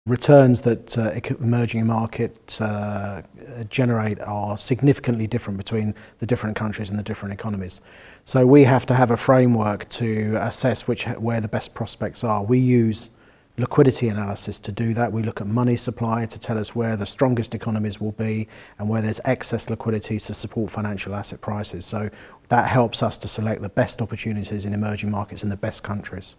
Returns that emerging markets generate are significantly different between the different countries and the different economies. So we have to have a framework to assess where the best prospects are. We use liquidity analysis to do that. We look at money supply to tell us where the strongest economies will be and where there's excess liquidity to support financial asset prices. So that helps us to select the best opportunities in emerging markets in the best countries.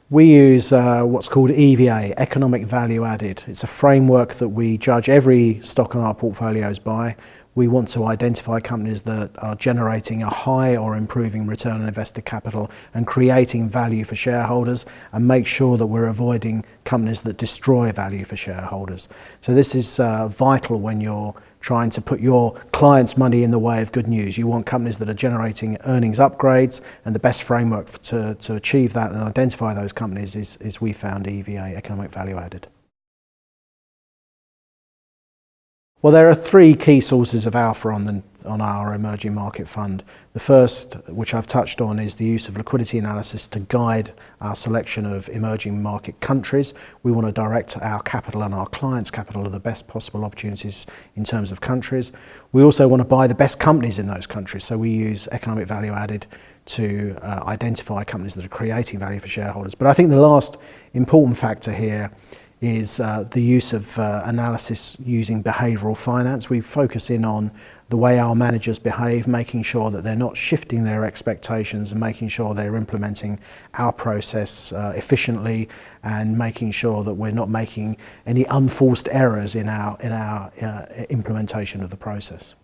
We use what's called EVA, economic value added. It's a framework that we judge every stock in our portfolios by. We want to identify companies that are generating a high or improving return on invested capital and creating value for shareholders, and make sure that we're avoiding companies that destroy value for shareholders. So this is vital when you're trying to put your clients' money in the way of good news. You want companies that are generating earnings upgrades, and the best framework to achieve that and identify those companies is we found EVA, economic value added. Well, there are three key sources of alpha on our emerging market fund. The first, which I've touched on, is the use of liquidity analysis to guide our selection of emerging market countries. We want to direct our capital and our clients' capital to the best possible opportunities in terms of countries. We also want to buy the best companies in those countries, so we use economic value added to identify companies that are creating value for shareholders. But I think the last important factor here is the use of analysis using behavioural finance. We focus in on the way our managers behave, making sure that they're not shifting their expectations and making sure they're implementing our process efficiently, and making sure that we're not making any unforced errors in our implementation of the process.